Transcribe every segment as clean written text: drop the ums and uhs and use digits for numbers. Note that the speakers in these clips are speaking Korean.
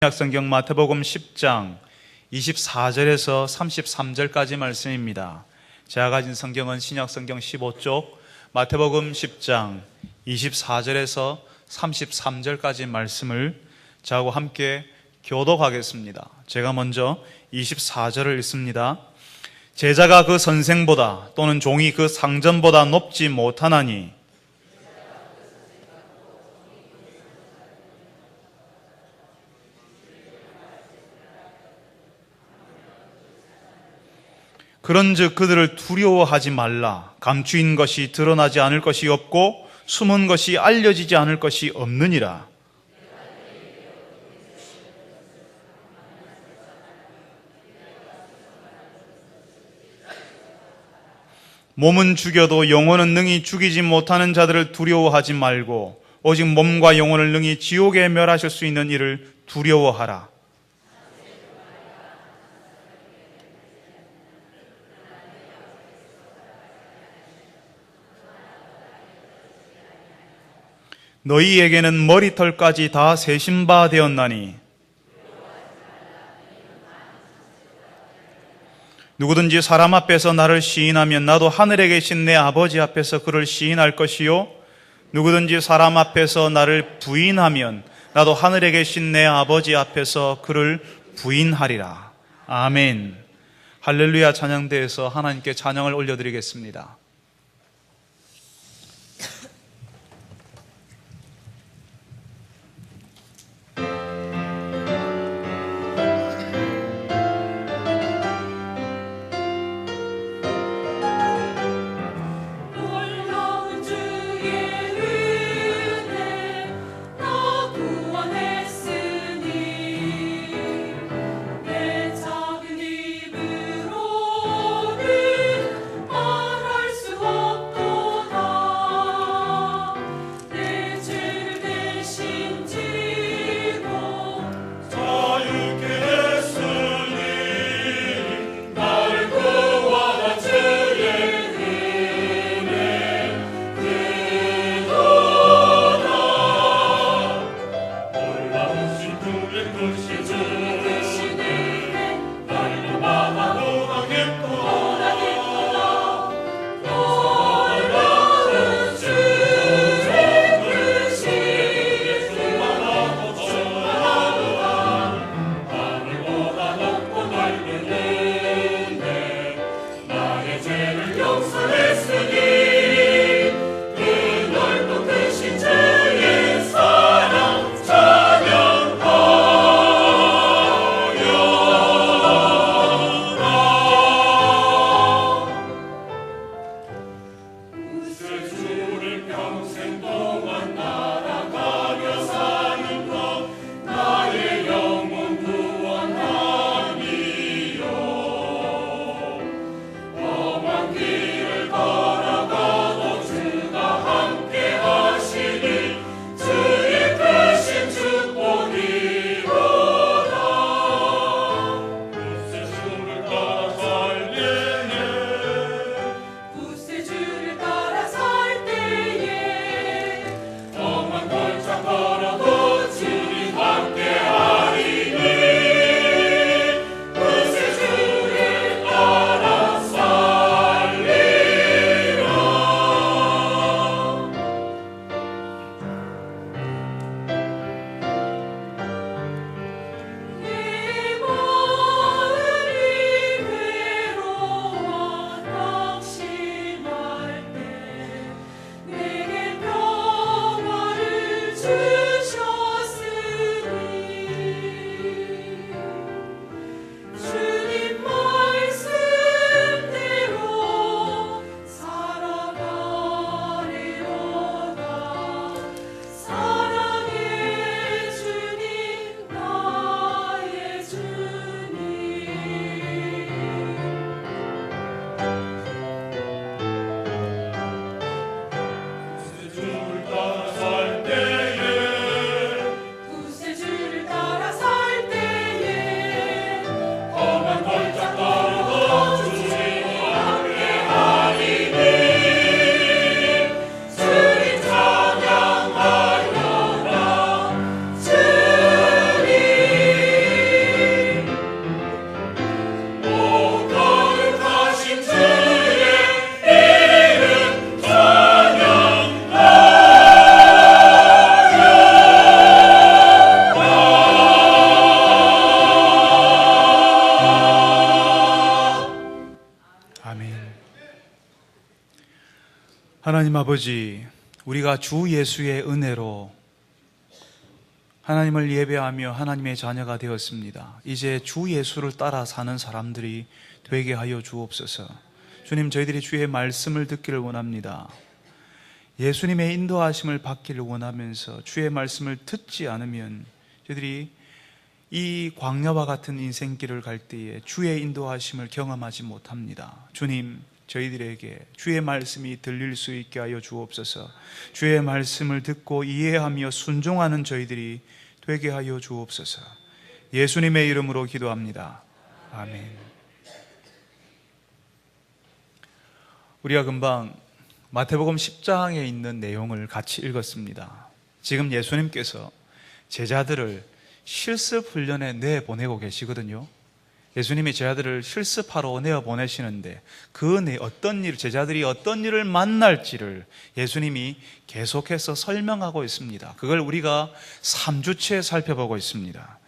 신약성경 마태복음 10장 24절에서 33절까지 말씀입니다. 제가 가진 성경은 신약성경 15쪽 마태복음 10장 24절에서 33절까지 말씀을 저하고 함께 교독하겠습니다. 제가 먼저 24절을 읽습니다. 제자가 그 선생보다 또는 종이 그 상전보다 높지 못하나니 그런즉 그들을 두려워하지 말라. 감추인 것이 드러나지 않을 것이 없고 숨은 것이 알려지지 않을 것이 없느니라. 몸은 죽여도 영혼은 능히 죽이지 못하는 자들을 두려워하지 말고 오직 몸과 영혼을 능히 지옥에 멸하실 수 있는 이를 두려워하라. 너희에게는 머리털까지 다 세신 바 되었나니 누구든지 사람 앞에서 나를 시인하면 나도 하늘에 계신 내 아버지 앞에서 그를 시인할 것이요 누구든지 사람 앞에서 나를 부인하면 나도 하늘에 계신 내 아버지 앞에서 그를 부인하리라. 아멘. 할렐루야. 찬양대에서 하나님께 찬양을 올려드리겠습니다. 찬양하 하나님 아버지, 우리가 주 예수의 은혜로 하나님을 예배하며 하나님의 자녀가 되었습니다. 이제 주 예수를 따라 사는 사람들이 되게 하여 주옵소서. 주님, 저희들이 주의 말씀을 듣기를 원합니다. 예수님의 인도하심을 받기를 원하면서 주의 말씀을 듣지 않으면 저희들이 이 광야와 같은 인생길을 갈 때에 주의 인도하심을 경험하지 못합니다. 주님, 저희들에게 주의 말씀이 들릴 수 있게 하여 주옵소서. 주의 말씀을 듣고 이해하며 순종하는 저희들이 되게 하여 주옵소서. 예수님의 이름으로 기도합니다. 아멘. 우리가 금방 마태복음 10장에 있는 내용을 같이 읽었습니다. 지금 예수님께서 제자들을 실습 훈련에 내보내고 계시거든요. 예수님이 제자들을 실습하러 내어보내시는데 제자들이 어떤 일을 만날지를 예수님이 계속해서 설명하고 있습니다. 그걸 우리가 3주째 살펴보고 있습니다.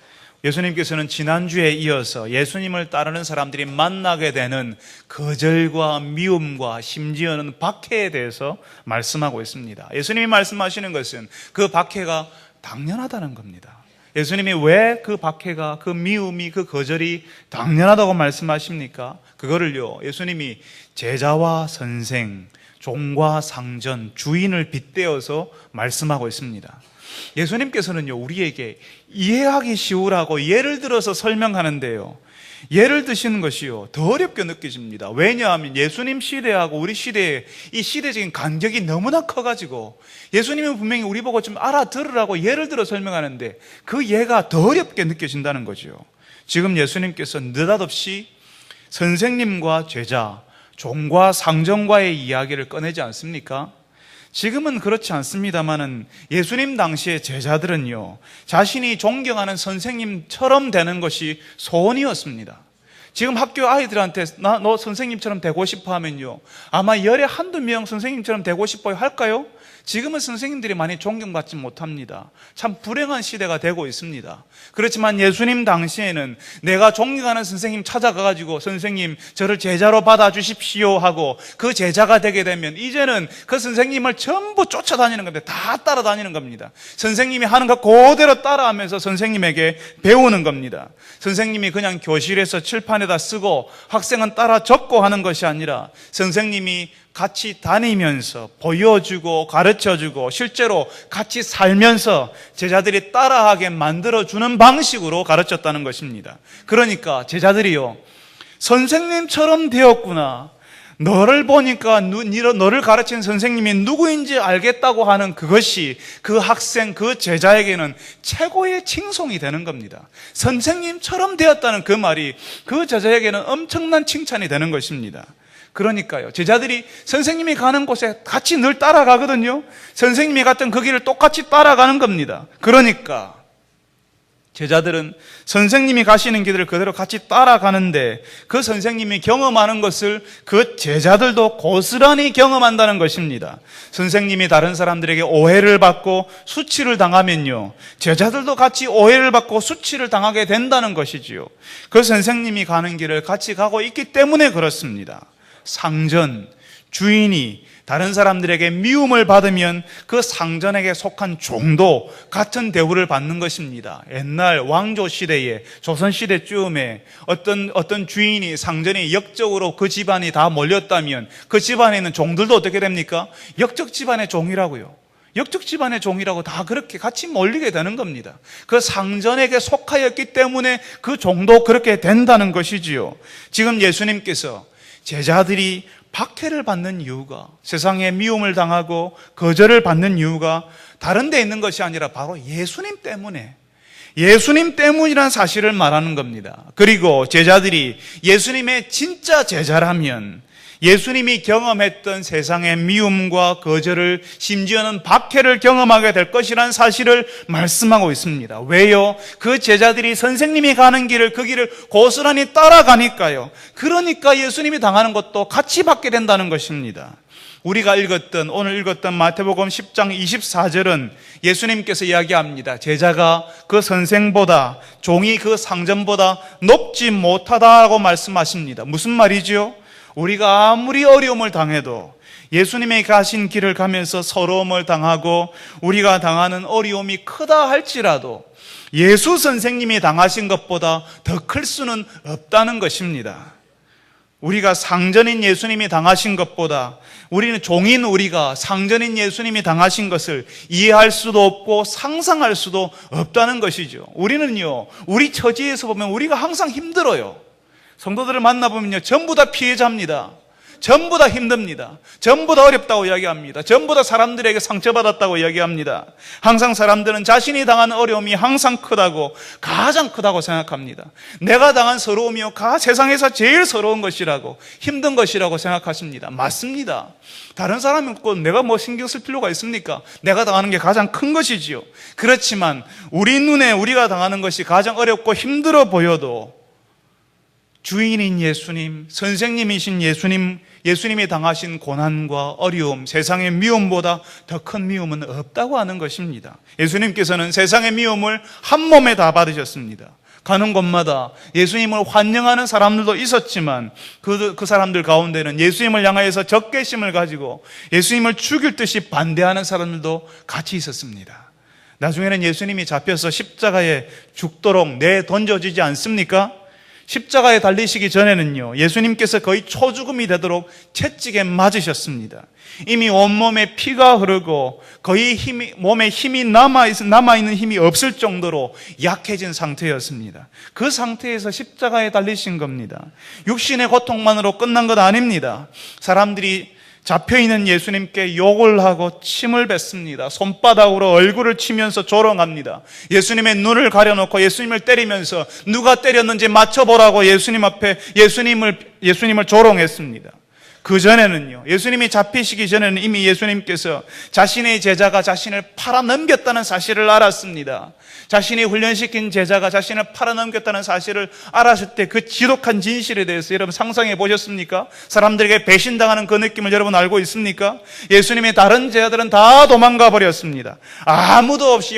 예수님께서는 지난주에 이어서 예수님을 따르는 사람들이 만나게 되는 거절과 미움과 심지어는 박해에 대해서 말씀하고 있습니다. 예수님이 말씀하시는 것은 그 박해가 당연하다는 겁니다. 예수님이 왜 그 박해가, 그 미움이, 그 거절이 당연하다고 말씀하십니까? 그거를요, 예수님이 제자와 선생, 종과 상전, 주인을 빗대어서 말씀하고 있습니다. 예수님께서는요, 우리에게 이해하기 쉬우라고 예를 들어서 설명하는데요, 예를 드시는 것이요, 더 어렵게 느껴집니다. 왜냐하면 예수님 시대하고 우리 시대의 이 시대적인 간격이 너무나 커가지고 예수님은 분명히 우리 보고 좀 알아들으라고 예를 들어 설명하는데 그 예가 더 어렵게 느껴진다는 거죠. 지금 예수님께서 느닷없이 선생님과 제자, 종과 상전과의 이야기를 꺼내지 않습니까? 지금은 그렇지 않습니다만은 예수님 당시의 제자들은요, 자신이 존경하는 선생님처럼 되는 것이 소원이었습니다. 지금 학교 아이들한테 너 선생님처럼 되고 싶어 하면요, 아마 열에 한두 명 선생님처럼 되고 싶어요 할까요? 지금은 선생님들이 많이 존경받지 못합니다. 참 불행한 시대가 되고 있습니다. 그렇지만 예수님 당시에는 내가 존경하는 선생님 찾아가가지고 선생님 저를 제자로 받아주십시오 하고 그 제자가 되게 되면 이제는 그 선생님을 전부 쫓아다니는 겁니다. 다 따라다니는 겁니다. 선생님이 하는 거 그대로 따라하면서 선생님에게 배우는 겁니다. 선생님이 그냥 교실에서 칠판에다 쓰고 학생은 따라 적고 하는 것이 아니라 선생님이 같이 다니면서 보여주고 가르쳐주고 실제로 같이 살면서 제자들이 따라하게 만들어주는 방식으로 가르쳤다는 것입니다. 그러니까 제자들이요, 선생님처럼 되었구나, 너를 보니까 너를 가르친 선생님이 누구인지 알겠다고 하는 그것이 그 학생, 그 제자에게는 최고의 칭송이 되는 겁니다. 선생님처럼 되었다는 그 말이 그 제자에게는 엄청난 칭찬이 되는 것입니다. 그러니까요, 제자들이 선생님이 가는 곳에 같이 늘 따라가거든요. 선생님이 갔던 그 길을 똑같이 따라가는 겁니다. 그러니까 제자들은 선생님이 가시는 길을 그대로 같이 따라가는데 그 선생님이 경험하는 것을 그 제자들도 고스란히 경험한다는 것입니다. 선생님이 다른 사람들에게 오해를 받고 수치를 당하면요, 제자들도 같이 오해를 받고 수치를 당하게 된다는 것이지요. 그 선생님이 가는 길을 같이 가고 있기 때문에 그렇습니다. 상전, 주인이 다른 사람들에게 미움을 받으면 그 상전에게 속한 종도 같은 대우를 받는 것입니다. 옛날 왕조 시대에, 조선 시대쯤에 어떤 주인이, 상전이 역적으로 그 집안이 다 몰렸다면 그 집안에 있는 종들도 어떻게 됩니까? 역적 집안의 종이라고요. 역적 집안의 종이라고 다 그렇게 같이 몰리게 되는 겁니다. 그 상전에게 속하였기 때문에 그 종도 그렇게 된다는 것이지요. 지금 예수님께서 제자들이 박해를 받는 이유가, 세상에 미움을 당하고 거절을 받는 이유가 다른 데 있는 것이 아니라 바로 예수님 때문이라는 사실을 말하는 겁니다. 그리고 제자들이 예수님의 진짜 제자라면 예수님이 경험했던 세상의 미움과 거절을, 심지어는 박해를 경험하게 될 것이라는 사실을 말씀하고 있습니다. 왜요? 그 제자들이 선생님이 가는 길을, 그 길을 고스란히 따라가니까요. 그러니까 예수님이 당하는 것도 같이 받게 된다는 것입니다. 우리가 오늘 읽었던 마태복음 10장 24절은 예수님께서 이야기합니다. 제자가 그 선생보다, 종이 그 상전보다 높지 못하다고 말씀하십니다. 무슨 말이죠? 우리가 아무리 어려움을 당해도 예수님의 가신 길을 가면서 서러움을 당하고 우리가 당하는 어려움이 크다 할지라도 예수 선생님이 당하신 것보다 더 클 수는 없다는 것입니다. 우리가 상전인 예수님이 당하신 것보다 우리는 종인 우리가 상전인 예수님이 당하신 것을 이해할 수도 없고 상상할 수도 없다는 것이죠. 우리는요, 우리 처지에서 보면 우리가 항상 힘들어요. 성도들을 만나보면요, 전부 다 피해자입니다. 전부 다 힘듭니다. 전부 다 어렵다고 이야기합니다. 전부 다 사람들에게 상처받았다고 이야기합니다. 항상 사람들은 자신이 당한 어려움이 항상 크다고, 가장 크다고 생각합니다. 내가 당한 서러움이요, 세상에서 제일 서러운 것이라고, 힘든 것이라고 생각하십니다. 맞습니다. 다른 사람이 없고 내가 뭐 신경 쓸 필요가 있습니까? 내가 당하는 게 가장 큰 것이지요. 그렇지만 우리 눈에 우리가 당하는 것이 가장 어렵고 힘들어 보여도 주인인 예수님, 선생님이신 예수님이 당하신 고난과 어려움, 세상의 미움보다 더 큰 미움은 없다고 하는 것입니다. 예수님께서는 세상의 미움을 한 몸에 다 받으셨습니다. 가는 곳마다 예수님을 환영하는 사람들도 있었지만 그 사람들 가운데는 예수님을 향하여서 적개심을 가지고 예수님을 죽일 듯이 반대하는 사람들도 같이 있었습니다. 나중에는 예수님이 잡혀서 십자가에 죽도록 내던져지지 않습니까? 십자가에 달리시기 전에는요, 예수님께서 거의 초죽음이 되도록 채찍에 맞으셨습니다. 이미 온몸에 피가 흐르고 거의 몸에 힘이 남아있는 힘이 없을 정도로 약해진 상태였습니다. 그 상태에서 십자가에 달리신 겁니다. 육신의 고통만으로 끝난 것 아닙니다. 사람들이 잡혀있는 예수님께 욕을 하고 침을 뱉습니다. 손바닥으로 얼굴을 치면서 조롱합니다. 예수님의 눈을 가려놓고 예수님을 때리면서 누가 때렸는지 맞춰보라고 예수님 앞에 예수님을 조롱했습니다. 그 전에는요, 예수님이 잡히시기 전에는 이미 예수님께서 자신의 제자가 자신을 팔아넘겼다는 사실을 알았습니다. 자신이 훈련시킨 제자가 자신을 팔아넘겼다는 사실을 알았을 때 그 지독한 진실에 대해서 여러분 상상해 보셨습니까? 사람들에게 배신당하는 그 느낌을 여러분 알고 있습니까? 예수님의 다른 제자들은 다 도망가 버렸습니다. 아무도 없이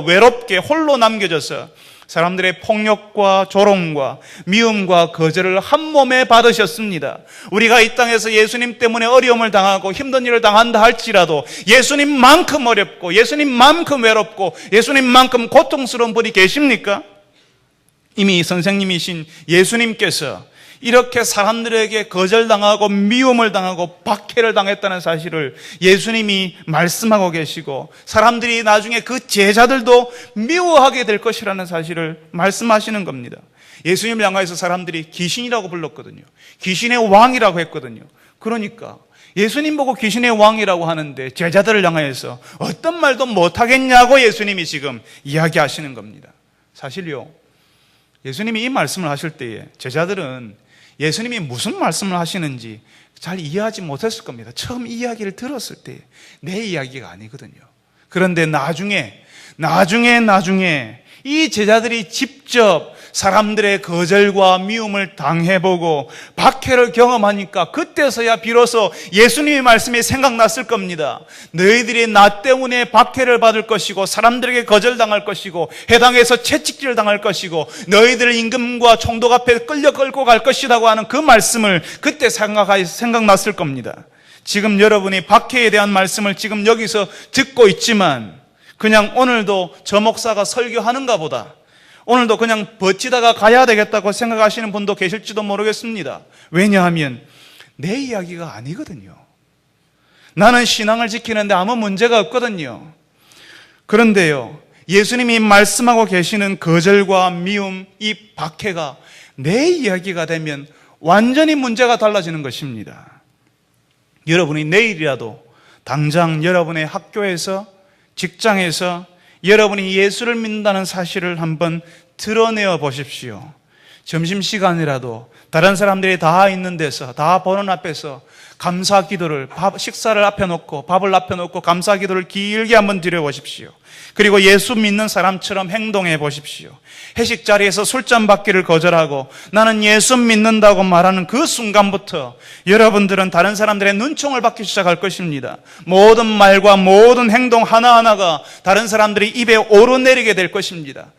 외롭게 홀로 남겨져서 사람들의 폭력과 조롱과 미움과 거절을 한 몸에 받으셨습니다. 우리가 이 땅에서 예수님 때문에 어려움을 당하고 힘든 일을 당한다 할지라도 예수님만큼 어렵고 예수님만큼 외롭고 예수님만큼 고통스러운 분이 계십니까? 이미 선생님이신 예수님께서 이렇게 사람들에게 거절당하고 미움을 당하고 박해를 당했다는 사실을 예수님이 말씀하고 계시고 사람들이 나중에 그 제자들도 미워하게 될 것이라는 사실을 말씀하시는 겁니다. 예수님을 향해서 사람들이 귀신이라고 불렀거든요. 귀신의 왕이라고 했거든요. 그러니까 예수님 보고 귀신의 왕이라고 하는데 제자들을 향해서 어떤 말도 못하겠냐고 예수님이 지금 이야기하시는 겁니다. 사실요, 예수님이 이 말씀을 하실 때에 제자들은 예수님이 무슨 말씀을 하시는지 잘 이해하지 못했을 겁니다. 처음 이 이야기를 들었을 때 내 이야기가 아니거든요. 그런데 나중에 이 제자들이 직접 사람들의 거절과 미움을 당해보고 박해를 경험하니까 그때서야 비로소 예수님의 말씀이 생각났을 겁니다. 너희들이 나 때문에 박해를 받을 것이고 사람들에게 거절당할 것이고 해당해서 채찍질을 당할 것이고 너희들 임금과 총독 앞에 끌고 갈 것이라고 하는 그 말씀을 그때 생각났을 겁니다. 지금 여러분이 박해에 대한 말씀을 지금 여기서 듣고 있지만 그냥 오늘도 저 목사가 설교하는가 보다, 오늘도 그냥 버티다가 가야 되겠다고 생각하시는 분도 계실지도 모르겠습니다. 왜냐하면 내 이야기가 아니거든요. 나는 신앙을 지키는데 아무 문제가 없거든요. 그런데요, 예수님이 말씀하고 계시는 거절과 미움, 이 박해가 내 이야기가 되면 완전히 문제가 달라지는 것입니다. 여러분이 내일이라도 당장 여러분의 학교에서, 직장에서 여러분이 예수를 믿는다는 사실을 한번 드러내어 보십시오. 점심시간이라도 다른 사람들이 다 있는 데서, 다 보는 앞에서 감사 기도를, 식사를 앞에 놓고, 밥을 앞에 놓고 감사 기도를 길게 한번 드려보십시오. 그리고 예수 믿는 사람처럼 행동해 보십시오. 회식 자리에서 술잔 받기를 거절하고 나는 예수 믿는다고 말하는 그 순간부터 여러분들은 다른 사람들의 눈총을 받기 시작할 것입니다. 모든 말과 모든 행동 하나하나가 다른 사람들이 입에 오르내리게 될 것입니다.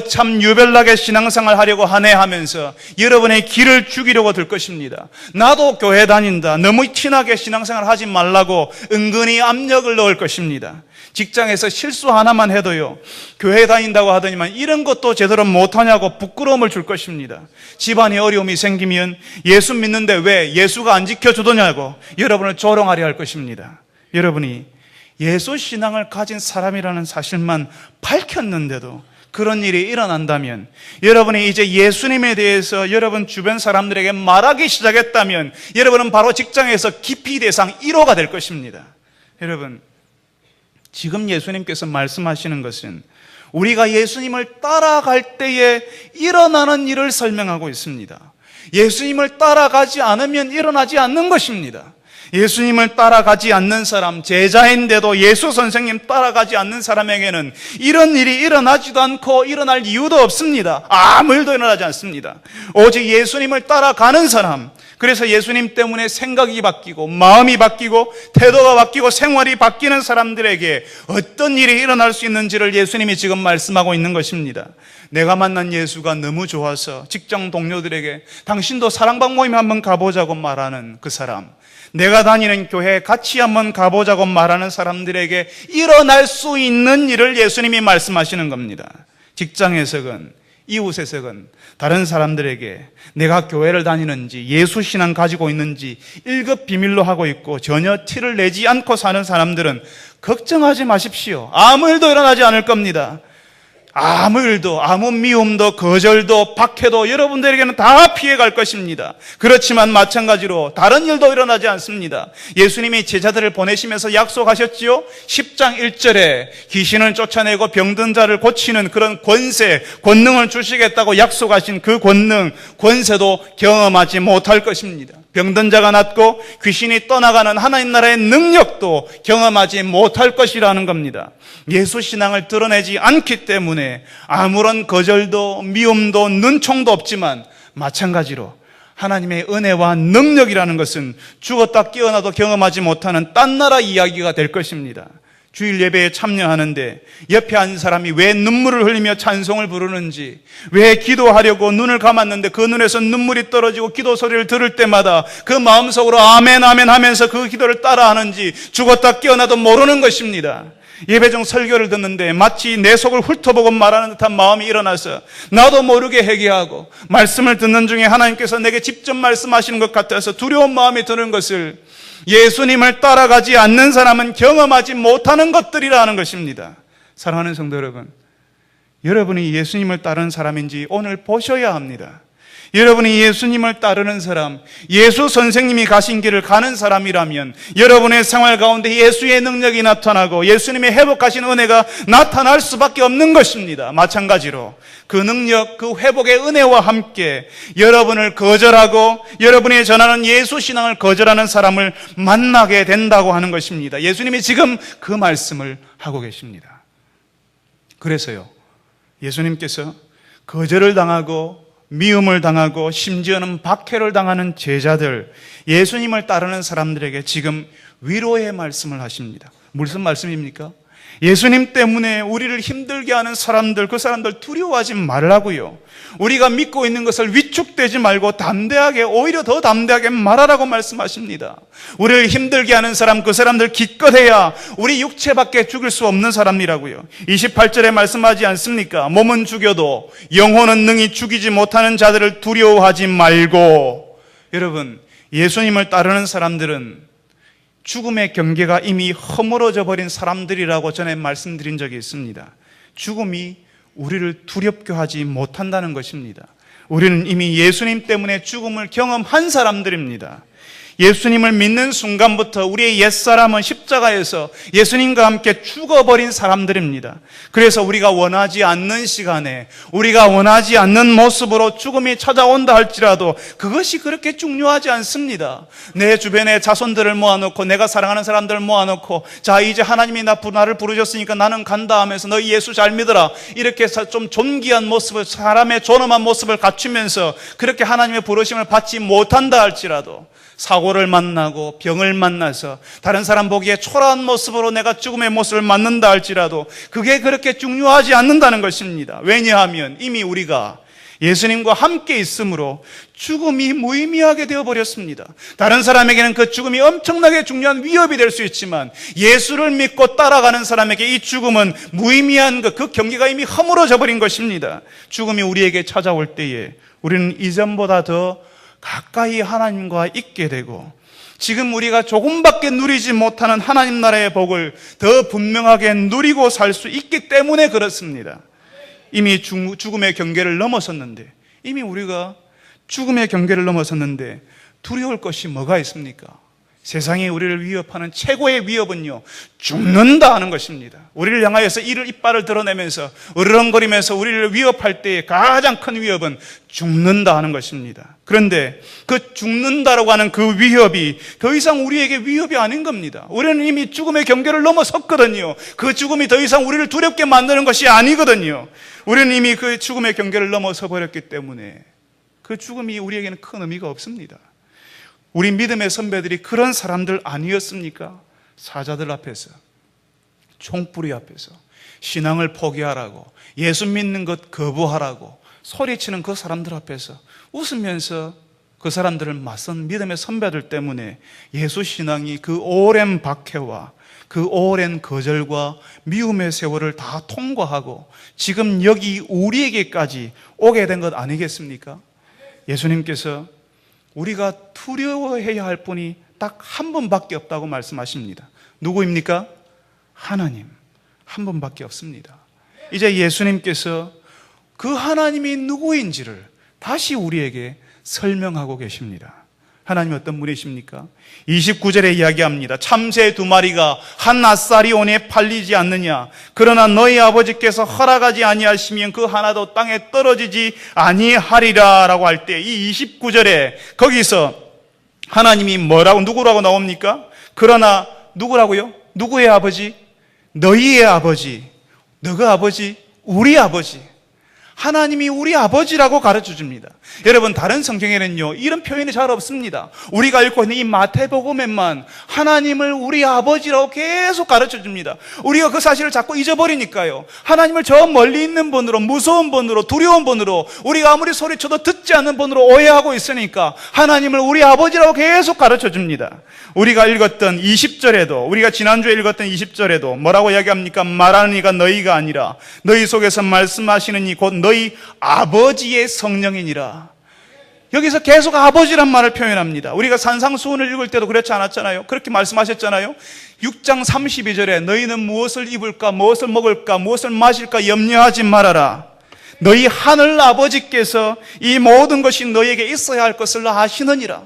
참 유별나게 신앙생활 하려고 하네하면서 여러분의 길을 죽이려고 들 것입니다. 나도 교회 다닌다, 너무 티나게 신앙생활 하지 말라고 은근히 압력을 넣을 것입니다. 직장에서 실수 하나만 해도요, 교회 다닌다고 하더니만 이런 것도 제대로 못하냐고 부끄러움을 줄 것입니다. 집안에 어려움이 생기면 예수 믿는데 왜 예수가 안 지켜주더냐고 여러분을 조롱하려 할 것입니다. 여러분이 예수 신앙을 가진 사람이라는 사실만 밝혔는데도 그런 일이 일어난다면, 여러분이 이제 예수님에 대해서 여러분 주변 사람들에게 말하기 시작했다면 여러분은 바로 직장에서 기피 대상 1호가 될 것입니다. 여러분, 지금 예수님께서 말씀하시는 것은 우리가 예수님을 따라갈 때에 일어나는 일을 설명하고 있습니다. 예수님을 따라가지 않으면 일어나지 않는 것입니다. 예수님을 따라가지 않는 사람, 제자인데도 예수 선생님 따라가지 않는 사람에게는 이런 일이 일어나지도 않고 일어날 이유도 없습니다. 아무 일도 일어나지 않습니다. 오직 예수님을 따라가는 사람, 그래서 예수님 때문에 생각이 바뀌고 마음이 바뀌고 태도가 바뀌고 생활이 바뀌는 사람들에게 어떤 일이 일어날 수 있는지를 예수님이 지금 말씀하고 있는 것입니다. 내가 만난 예수가 너무 좋아서 직장 동료들에게 당신도 사랑방 모임 한번 가보자고 말하는 그 사람, 내가 다니는 교회에 같이 한번 가보자고 말하는 사람들에게 일어날 수 있는 일을 예수님이 말씀하시는 겁니다. 직장에서건 이웃에서건 다른 사람들에게 내가 교회를 다니는지 예수 신앙 가지고 있는지 1급 비밀로 하고 있고 전혀 티를 내지 않고 사는 사람들은 걱정하지 마십시오. 아무 일도 일어나지 않을 겁니다. 아무 일도, 아무 미움도 거절도 박해도 여러분들에게는 다 피해갈 것입니다. 그렇지만 마찬가지로 다른 일도 일어나지 않습니다. 예수님이 제자들을 보내시면서 약속하셨지요. 10장 1절에 귀신을 쫓아내고 병든 자를 고치는 그런 권세, 권능을 주시겠다고 약속하신 그 권능, 권세도 경험하지 못할 것입니다. 병든 자가 낫고 귀신이 떠나가는 하나님 나라의 능력도 경험하지 못할 것이라는 겁니다. 예수 신앙을 드러내지 않기 때문에 아무런 거절도 미움도 눈총도 없지만, 마찬가지로 하나님의 은혜와 능력이라는 것은 죽었다 깨어나도 경험하지 못하는 딴 나라 이야기가 될 것입니다. 주일 예배에 참여하는데 옆에 앉은 사람이 왜 눈물을 흘리며 찬송을 부르는지, 왜 기도하려고 눈을 감았는데 그 눈에서 눈물이 떨어지고 기도 소리를 들을 때마다 그 마음속으로 아멘 아멘 하면서 그 기도를 따라하는지 죽었다 깨어나도 모르는 것입니다. 예배 중 설교를 듣는데 마치 내 속을 훑어보고 말하는 듯한 마음이 일어나서 나도 모르게 회개하고, 말씀을 듣는 중에 하나님께서 내게 직접 말씀하시는 것 같아서 두려운 마음이 드는 것을 예수님을 따라가지 않는 사람은 경험하지 못하는 것들이라는 것입니다. 사랑하는 성도 여러분, 여러분이 예수님을 따르는 사람인지 오늘 보셔야 합니다. 여러분이 예수님을 따르는 사람, 예수 선생님이 가신 길을 가는 사람이라면 여러분의 생활 가운데 예수의 능력이 나타나고 예수님의 회복하신 은혜가 나타날 수밖에 없는 것입니다. 마찬가지로 그 능력, 그 회복의 은혜와 함께 여러분을 거절하고 여러분이 전하는 예수 신앙을 거절하는 사람을 만나게 된다고 하는 것입니다. 예수님이 지금 그 말씀을 하고 계십니다. 그래서요, 예수님께서 거절을 당하고 미움을 당하고 심지어는 박해를 당하는 제자들, 예수님을 따르는 사람들에게 지금 위로의 말씀을 하십니다. 무슨 말씀입니까? 예수님 때문에 우리를 힘들게 하는 사람들, 그 사람들 두려워하지 말라고요. 우리가 믿고 있는 것을 위축되지 말고 담대하게, 오히려 더 담대하게 말하라고 말씀하십니다. 우리를 힘들게 하는 사람, 그 사람들 기껏해야 우리 육체밖에 죽일 수 없는 사람이라고요. 28절에 말씀하지 않습니까? 몸은 죽여도 영혼은 능히 죽이지 못하는 자들을 두려워하지 말고. 여러분, 예수님을 따르는 사람들은 죽음의 경계가 이미 허물어져 버린 사람들이라고 전에 말씀드린 적이 있습니다. 죽음이 우리를 두렵게 하지 못한다는 것입니다. 우리는 이미 예수님 때문에 죽음을 경험한 사람들입니다. 예수님을 믿는 순간부터 우리의 옛사람은 십자가에서 예수님과 함께 죽어버린 사람들입니다. 그래서 우리가 원하지 않는 시간에 우리가 원하지 않는 모습으로 죽음이 찾아온다 할지라도 그것이 그렇게 중요하지 않습니다. 내 주변에 자손들을 모아놓고 내가 사랑하는 사람들을 모아놓고 자 이제 하나님이 나를 부르셨으니까 나는 간다 하면서 너희 예수 잘 믿어라 이렇게 좀 존귀한 모습을 사람의 존엄한 모습을 갖추면서 그렇게 하나님의 부르심을 받지 못한다 할지라도 사고를 만나고 병을 만나서 다른 사람 보기에 초라한 모습으로 내가 죽음의 모습을 맞는다 할지라도 그게 그렇게 중요하지 않는다는 것입니다. 왜냐하면 이미 우리가 예수님과 함께 있으므로 죽음이 무의미하게 되어버렸습니다. 다른 사람에게는 그 죽음이 엄청나게 중요한 위협이 될 수 있지만 예수를 믿고 따라가는 사람에게 이 죽음은 무의미한 그 경계가 이미 허물어져 버린 것입니다. 죽음이 우리에게 찾아올 때에 우리는 이전보다 더 가까이 하나님과 있게 되고 지금 우리가 조금밖에 누리지 못하는 하나님 나라의 복을 더 분명하게 누리고 살 수 있기 때문에 그렇습니다. 이미 죽음의 경계를 넘어섰는데 이미 우리가 죽음의 경계를 넘어섰는데 두려울 것이 뭐가 있습니까? 세상이 우리를 위협하는 최고의 위협은요 죽는다 하는 것입니다. 우리를 향하여서 이빨을 드러내면서 으르렁거리면서 우리를 위협할 때의 가장 큰 위협은 죽는다 하는 것입니다. 그런데 그 죽는다라고 하는 그 위협이 더 이상 우리에게 위협이 아닌 겁니다. 우리는 이미 죽음의 경계를 넘어섰거든요. 그 죽음이 더 이상 우리를 두렵게 만드는 것이 아니거든요. 우리는 이미 그 죽음의 경계를 넘어서 버렸기 때문에 그 죽음이 우리에게는 큰 의미가 없습니다. 우리 믿음의 선배들이 그런 사람들 아니었습니까? 사자들 앞에서, 총뿌리 앞에서 신앙을 포기하라고, 예수 믿는 것 거부하라고 소리치는 그 사람들 앞에서 웃으면서 그 사람들을 맞선 믿음의 선배들 때문에 예수 신앙이 그 오랜 박해와 그 오랜 거절과 미움의 세월을 다 통과하고 지금 여기 우리에게까지 오게 된 것 아니겠습니까? 예수님께서 우리가 두려워해야 할 분이 딱 한 분밖에 없다고 말씀하십니다. 누구입니까? 하나님. 한 분밖에 없습니다. 이제 예수님께서 그 하나님이 누구인지를 다시 우리에게 설명하고 계십니다. 하나님 어떤 분이십니까? 29절에 이야기합니다. 참새 2마리가 한 아사리온에 팔리지 않느냐? 그러나 너희 아버지께서 허락하지 아니하시면 그 하나도 땅에 떨어지지 아니하리라 라고 할 때 이 29절에 거기서 하나님이 뭐라고 누구라고 나옵니까? 그러나 누구라고요? 누구의 아버지? 너희의 아버지. 너가 아버지? 우리 아버지. 하나님이 우리 아버지라고 가르쳐 줍니다. 여러분 다른 성경에는요 이런 표현이 잘 없습니다. 우리가 읽고 있는 이 마태복음에만 하나님을 우리 아버지라고 계속 가르쳐 줍니다. 우리가 그 사실을 자꾸 잊어버리니까요. 하나님을 저 멀리 있는 분으로, 무서운 분으로, 두려운 분으로, 우리가 아무리 소리쳐도 듣지 않는 분으로 오해하고 있으니까 하나님을 우리 아버지라고 계속 가르쳐 줍니다. 우리가 읽었던 20절에도, 우리가 지난주에 읽었던 20절에도 뭐라고 이야기합니까? 말하는 이가 너희가 아니라 너희 속에서 말씀하시는 이 곧 너희 아버지의 성령이니라. 여기서 계속 아버지란 말을 표현합니다. 우리가 산상수훈을 읽을 때도 그렇지 않았잖아요. 그렇게 말씀하셨잖아요. 6장 32절에 너희는 무엇을 입을까, 무엇을 먹을까, 무엇을 마실까 염려하지 말아라. 너희 하늘 아버지께서 이 모든 것이 너희에게 있어야 할 것을 아시느니라.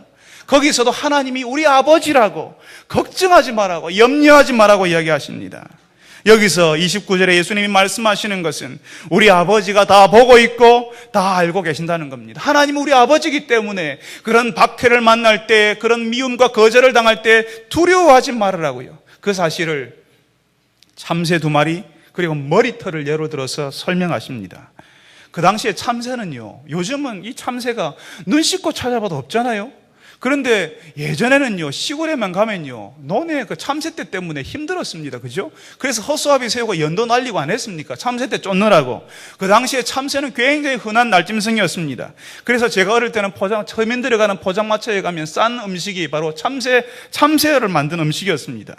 거기서도 하나님이 우리 아버지라고, 걱정하지 말라고, 염려하지 말라고 이야기하십니다. 여기서 29절에 예수님이 말씀하시는 것은 우리 아버지가 다 보고 있고 다 알고 계신다는 겁니다. 하나님은 우리 아버지이기 때문에 그런 박해를 만날 때, 그런 미움과 거절을 당할 때 두려워하지 말으라고요. 그 사실을 참새 2마리 그리고 머리털을 예로 들어서 설명하십니다. 그 당시에 참새는요, 요즘은 이 참새가 눈 씻고 찾아봐도 없잖아요. 그런데 예전에는요, 시골에만 가면요, 논에 그 참새떼 때문에 힘들었습니다. 그죠? 그래서 허수아비 세우고 연도 날리고 안 했습니까? 참새떼 쫓느라고. 그 당시에 참새는 굉장히 흔한 날짐승이었습니다. 그래서 제가 어릴 때는 서민들이 가는 포장마차에 가면 싼 음식이 바로 참새를 만든 음식이었습니다.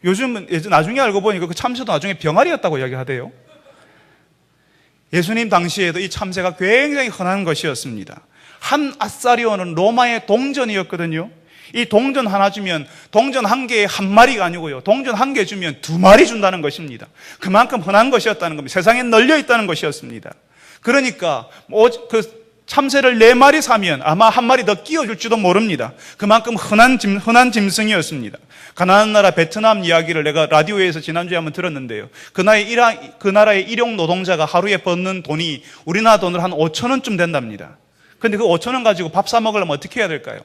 요즘은, 나중에 알고 보니까 그 참새도 나중에 병아리였다고 이야기하대요. 예수님 당시에도 이 참새가 굉장히 흔한 것이었습니다. 한 아사리온은 로마의 동전이었거든요. 이 동전 하나 주면 동전 한 개에 한 마리가 아니고요, 동전 한 개 주면 2마리 준다는 것입니다. 그만큼 흔한 것이었다는 겁니다. 세상에 널려 있다는 것이었습니다. 그러니까 그 참새를 4마리 사면 아마 1마리 더 끼워줄지도 모릅니다. 그만큼 흔한 짐승이었습니다. 가나안 나라 베트남 이야기를 내가 라디오에서 지난주에 한번 들었는데요. 그 나라의 일용 노동자가 하루에 버는 돈이 우리나라 돈으로 한 5천 원쯤 된답니다. 그런데 그 5천 원 가지고 밥 사 먹으려면 어떻게 해야 될까요?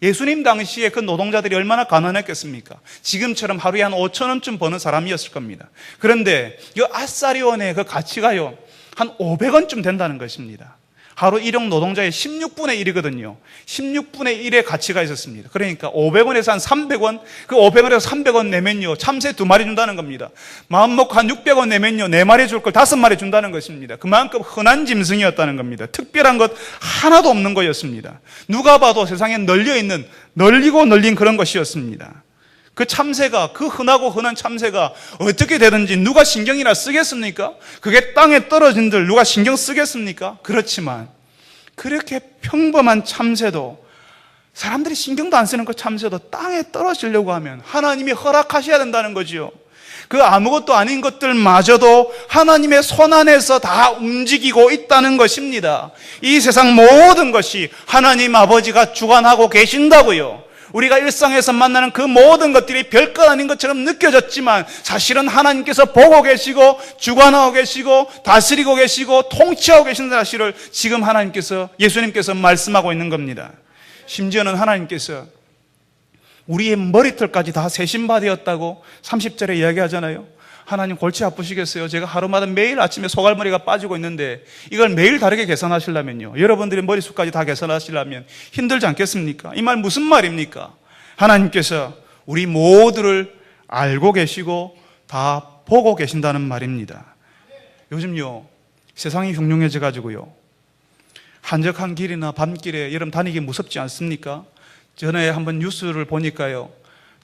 예수님 당시에 그 노동자들이 얼마나 가난했겠습니까? 지금처럼 하루에 한 5천 원쯤 버는 사람이었을 겁니다. 그런데 이 아사리온의 그 가치가요, 한 500원쯤 된다는 것입니다. 하루 일용 노동자의 16분의 1이거든요. 16분의 1의 가치가 있었습니다. 그러니까 500원에서 한 300원, 그 500원에서 300원 내면요, 참새 2마리 준다는 겁니다. 마음 먹고 한 600원 내면요, 4마리 줄 걸 5마리 준다는 것입니다. 그만큼 흔한 짐승이었다는 겁니다. 특별한 것 하나도 없는 거였습니다. 누가 봐도 세상에 널리고 널린 그런 것이었습니다. 그 참새가, 그 흔한 참새가 어떻게 되든지 누가 신경이나 쓰겠습니까? 그게 땅에 떨어진들 누가 신경 쓰겠습니까? 그렇지만 그렇게 평범한 참새도, 사람들이 신경도 안 쓰는 그 참새도 땅에 떨어지려고 하면 하나님이 허락하셔야 된다는 거지요. 그 아무것도 아닌 것들마저도 하나님의 손 안에서 다 움직이고 있다는 것입니다. 이 세상 모든 것이 하나님 아버지가 주관하고 계신다고요. 우리가 일상에서 만나는 그 모든 것들이 별것 아닌 것처럼 느껴졌지만 사실은 하나님께서 보고 계시고 주관하고 계시고 다스리고 계시고 통치하고 계신다는 사실을 지금 예수님께서 말씀하고 있는 겁니다. 심지어는 하나님께서 우리의 머리털까지 다 세신바되었다고 30절에 이야기하잖아요. 하나님 골치 아프시겠어요? 제가 하루마다 매일 아침에 소갈머리가 빠지고 있는데 이걸 매일 다르게 계산하시려면요, 여러분들의 머리숱까지 다 계산하시려면 힘들지 않겠습니까? 이 말 무슨 말입니까? 하나님께서 우리 모두를 알고 계시고 다 보고 계신다는 말입니다. 요즘요, 세상이 흉흉해져 가지고요, 한적한 길이나 밤길에 여러분 다니기 무섭지 않습니까? 전에 한번 뉴스를 보니까요,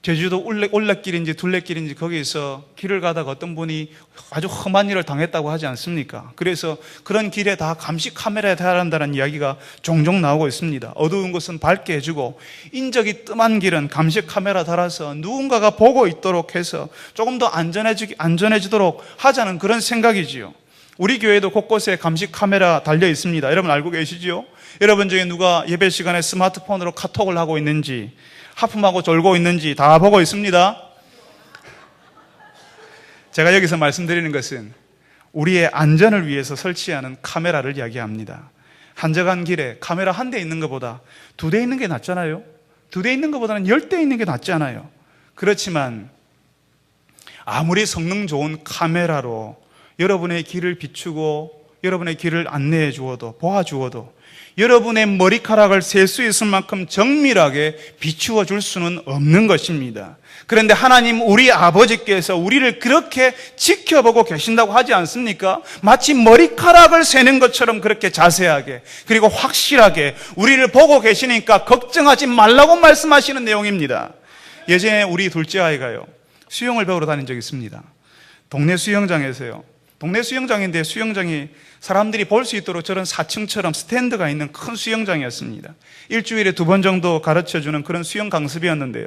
제주도 올레길인지 둘레길인지 거기에서 길을 가다가 어떤 분이 아주 험한 일을 당했다고 하지 않습니까? 그래서 그런 길에 다 감시 카메라에 달한다는 이야기가 종종 나오고 있습니다. 어두운 곳은 밝게 해주고 인적이 뜸한 길은 감시 카메라 달아서 누군가가 보고 있도록 해서 조금 더 안전해지도록 하자는 그런 생각이지요. 우리 교회도 곳곳에 감시 카메라 달려 있습니다. 여러분 알고 계시지요? 여러분 중에 누가 예배 시간에 스마트폰으로 카톡을 하고 있는지, 하품하고 졸고 있는지 다 보고 있습니다. 제가 여기서 말씀드리는 것은 우리의 안전을 위해서 설치하는 카메라를 이야기합니다. 한적한 길에 카메라 한 대 있는 것보다 2대 있는 게 낫잖아요. 2대 있는 것보다는 10대 있는 게 낫잖아요. 그렇지만 아무리 성능 좋은 카메라로 여러분의 길을 비추고 여러분의 길을 안내해 주어도, 보아주어도 여러분의 머리카락을 셀 수 있을 만큼 정밀하게 비추어 줄 수는 없는 것입니다. 그런데 하나님 우리 아버지께서 우리를 그렇게 지켜보고 계신다고 하지 않습니까? 마치 머리카락을 세는 것처럼 그렇게 자세하게, 그리고 확실하게 우리를 보고 계시니까 걱정하지 말라고 말씀하시는 내용입니다. 예전에 우리 둘째 아이가요, 수영을 배우러 다닌 적이 있습니다. 동네 수영장에서요. 동네 수영장인데 수영장이 사람들이 볼 수 있도록 저런 4층처럼 스탠드가 있는 큰 수영장이었습니다. 일주일에 2번 정도 가르쳐주는 그런 수영 강습이었는데요.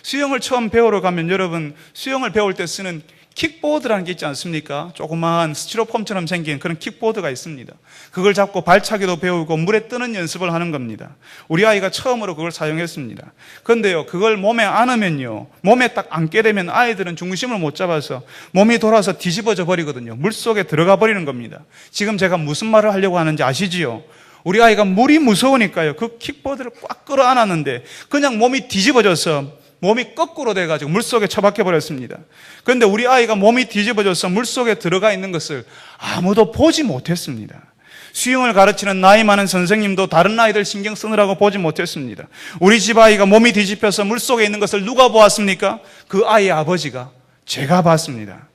수영을 처음 배우러 가면 여러분, 수영을 배울 때 쓰는 킥보드라는 게 있지 않습니까? 조그마한 스티로폼처럼 생긴 그런 킥보드가 있습니다. 그걸 잡고 발차기도 배우고 물에 뜨는 연습을 하는 겁니다. 우리 아이가 처음으로 그걸 사용했습니다. 그런데요, 그걸 몸에 안으면요, 몸에 딱 안게 되면 아이들은 중심을 못 잡아서 몸이 돌아서 뒤집어져 버리거든요. 물속에 들어가 버리는 겁니다. 지금 제가 무슨 말을 하려고 하는지 아시지요? 우리 아이가 물이 무서우니까요, 그 킥보드를 꽉 끌어안았는데 그냥 몸이 뒤집어져서 몸이 거꾸로 돼가지고 물속에 처박혀 버렸습니다. 그런데 우리 아이가 몸이 뒤집어져서 물속에 들어가 있는 것을 아무도 보지 못했습니다. 수영을 가르치는 나이 많은 선생님도 다른 아이들 신경 쓰느라고 보지 못했습니다. 우리 집 아이가 몸이 뒤집혀서 물속에 있는 것을 누가 보았습니까? 그 아이의 아버지가, 제가 봤습니다.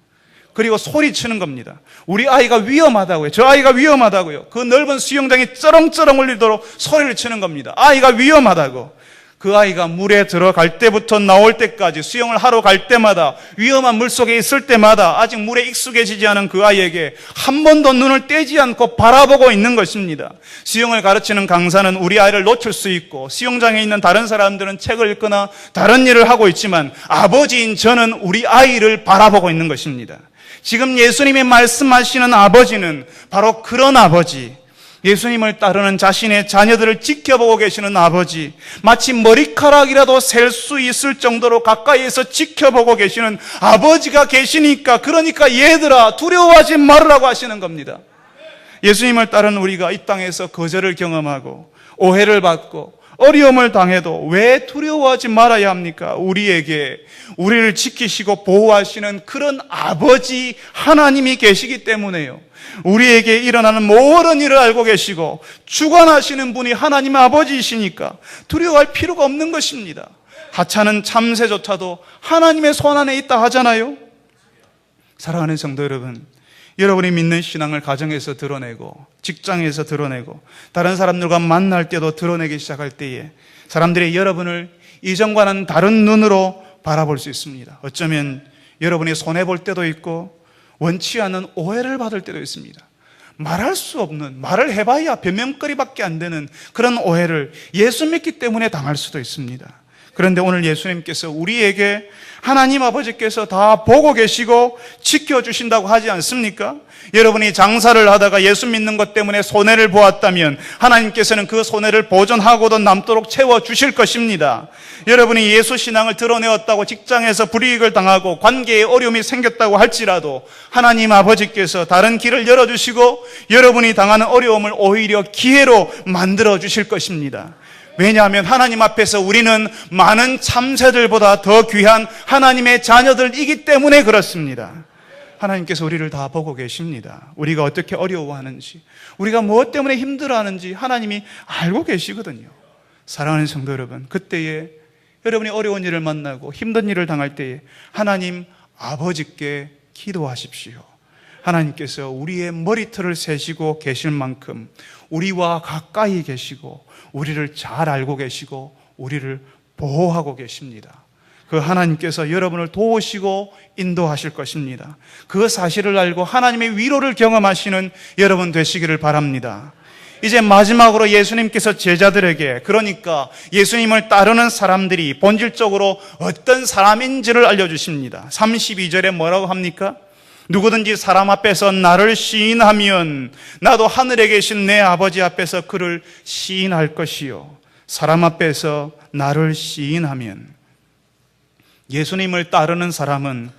그리고 소리치는 겁니다. 우리 아이가 위험하다고요. 저 아이가 위험하다고요. 그 넓은 수영장이 쩌렁쩌렁 울리도록 소리를 치는 겁니다. 아이가 위험하다고. 그 아이가 물에 들어갈 때부터 나올 때까지 수영을 하러 갈 때마다, 위험한 물속에 있을 때마다 아직 물에 익숙해지지 않은 그 아이에게 한 번도 눈을 떼지 않고 바라보고 있는 것입니다. 수영을 가르치는 강사는 우리 아이를 놓칠 수 있고, 수영장에 있는 다른 사람들은 책을 읽거나 다른 일을 하고 있지만 아버지인 저는 우리 아이를 바라보고 있는 것입니다. 지금 예수님이 말씀하시는 아버지는 바로 그런 아버지, 예수님을 따르는 자신의 자녀들을 지켜보고 계시는 아버지, 마치 머리카락이라도 셀 수 있을 정도로 가까이에서 지켜보고 계시는 아버지가 계시니까, 그러니까 얘들아 두려워하지 말으라고 하시는 겁니다. 예수님을 따르는 우리가 이 땅에서 거절을 경험하고 오해를 받고 어려움을 당해도 왜 두려워하지 말아야 합니까? 우리를 지키시고 보호하시는 그런 아버지 하나님이 계시기 때문에요. 우리에게 일어나는 모든 일을 알고 계시고 주관하시는 분이 하나님 아버지이시니까 두려워할 필요가 없는 것입니다. 하찮은 참새조차도 하나님의 손 안에 있다 하잖아요. 사랑하는 성도 여러분, 여러분이 믿는 신앙을 가정에서 드러내고 직장에서 드러내고 다른 사람들과 만날 때도 드러내기 시작할 때에 사람들이 여러분을 이전과는 다른 눈으로 바라볼 수 있습니다. 어쩌면 여러분이 손해볼 때도 있고 원치 않는 오해를 받을 때도 있습니다. 말할 수 없는, 말을 해봐야 변명거리밖에 안 되는 그런 오해를 예수 믿기 때문에 당할 수도 있습니다. 그런데 오늘 예수님께서 우리에게 하나님 아버지께서 다 보고 계시고 지켜주신다고 하지 않습니까? 여러분이 장사를 하다가 예수 믿는 것 때문에 손해를 보았다면 하나님께서는 그 손해를 보전하고도 남도록 채워주실 것입니다. 여러분이 예수 신앙을 드러내었다고 직장에서 불이익을 당하고 관계에 어려움이 생겼다고 할지라도 하나님 아버지께서 다른 길을 열어주시고 여러분이 당하는 어려움을 오히려 기회로 만들어주실 것입니다. 왜냐하면 하나님 앞에서 우리는 많은 참새들보다 더 귀한 하나님의 자녀들이기 때문에 그렇습니다. 하나님께서 우리를 다 보고 계십니다. 우리가 어떻게 어려워하는지, 우리가 무엇 때문에 힘들어하는지 하나님이 알고 계시거든요. 사랑하는 성도 여러분, 그때에 여러분이 어려운 일을 만나고 힘든 일을 당할 때에 하나님 아버지께 기도하십시오. 하나님께서 우리의 머리털을 세시고 계실 만큼 우리와 가까이 계시고 우리를 잘 알고 계시고 우리를 보호하고 계십니다. 그 하나님께서 여러분을 도우시고 인도하실 것입니다. 그 사실을 알고 하나님의 위로를 경험하시는 여러분 되시기를 바랍니다. 이제 마지막으로 예수님께서 제자들에게, 그러니까 예수님을 따르는 사람들이 본질적으로 어떤 사람인지를 알려주십니다. 32절에 뭐라고 합니까? 누구든지 사람 앞에서 나를 시인하면 나도 하늘에 계신 내 아버지 앞에서 그를 시인할 것이요. 사람 앞에서 나를 시인하면, 예수님을 따르는 사람은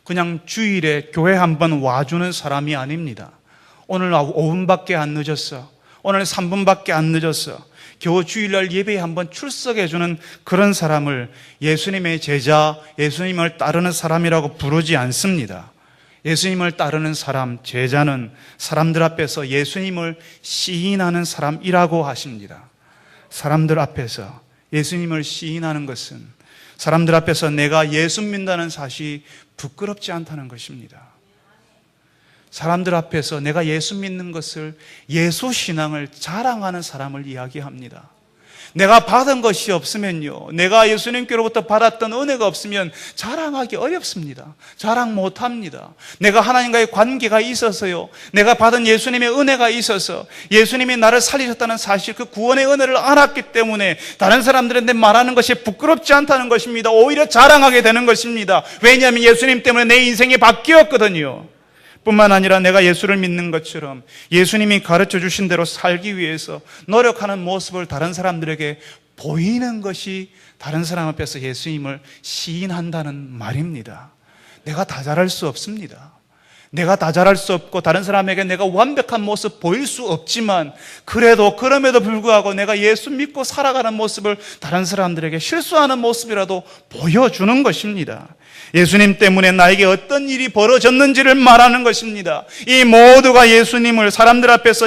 그냥 주일에 교회 한번 와주는 사람이 아닙니다. 오늘 5분밖에 안 늦었어, 오늘 3분밖에 안 늦었어, 겨우 주일날 예배에 한번 출석해주는 그런 사람을 예수님의 제자, 예수님을 따르는 사람이라고 부르지 않습니다. 예수님을 따르는 사람, 제자는 사람들 앞에서 예수님을 시인하는 사람이라고 하십니다. 사람들 앞에서 예수님을 시인하는 것은 사람들 앞에서 내가 예수 믿는다는 사실이 부끄럽지 않다는 것입니다. 사람들 앞에서 내가 예수 믿는 것을, 예수 신앙을 자랑하는 사람을 이야기합니다. 내가 받은 것이 없으면요, 내가 예수님께로부터 받았던 은혜가 없으면 자랑하기 어렵습니다. 자랑 못합니다. 내가 하나님과의 관계가 있어서요, 내가 받은 예수님의 은혜가 있어서 예수님이 나를 살리셨다는 사실, 그 구원의 은혜를 알았기 때문에 다른 사람들한테 말하는 것이 부끄럽지 않다는 것입니다. 오히려 자랑하게 되는 것입니다. 왜냐하면 예수님 때문에 내 인생이 바뀌었거든요. 뿐만 아니라 내가 예수를 믿는 것처럼 예수님이 가르쳐 주신 대로 살기 위해서 노력하는 모습을 다른 사람들에게 보이는 것이 다른 사람 앞에서 예수님을 시인한다는 말입니다. 내가 다 잘할 수 없습니다. 내가 다 잘할 수 없고 다른 사람에게 내가 완벽한 모습 보일 수 없지만, 그럼에도 불구하고 내가 예수 믿고 살아가는 모습을 다른 사람들에게 실수하는 모습이라도 보여주는 것입니다. 예수님 때문에 나에게 어떤 일이 벌어졌는지를 말하는 것입니다. 이 모두가 예수님을 사람들 앞에서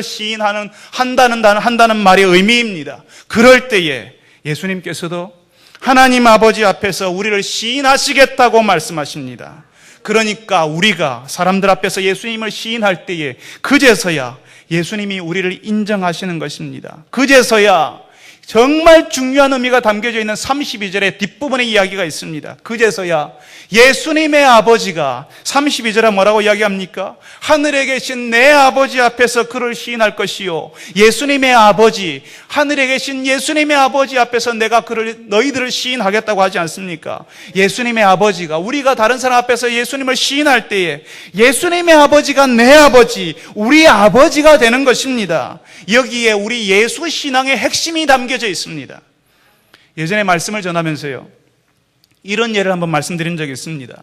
한다는 말의 의미입니다. 그럴 때에 예수님께서도 하나님 아버지 앞에서 우리를 시인하시겠다고 말씀하십니다. 그러니까 우리가 사람들 앞에서 예수님을 시인할 때에 그제서야 예수님이 우리를 인정하시는 것입니다. 그제서야 정말 중요한 의미가 담겨져 있는 32절의 뒷부분의 이야기가 있습니다. 그제서야 예수님의 아버지가 32절에 뭐라고 이야기합니까? 하늘에 계신 내 아버지 앞에서 그를 시인할 것이요, 예수님의 아버지, 하늘에 계신 예수님의 아버지 앞에서 내가 너희들을 시인하겠다고 하지 않습니까? 예수님의 아버지가, 우리가 다른 사람 앞에서 예수님을 시인할 때에 예수님의 아버지가 내 아버지, 우리 아버지가 되는 것입니다. 여기에 우리 예수 신앙의 핵심이 담겨져 있습니다. 예전에 말씀을 전하면서요, 이런 예를 한번 말씀드린 적이 있습니다.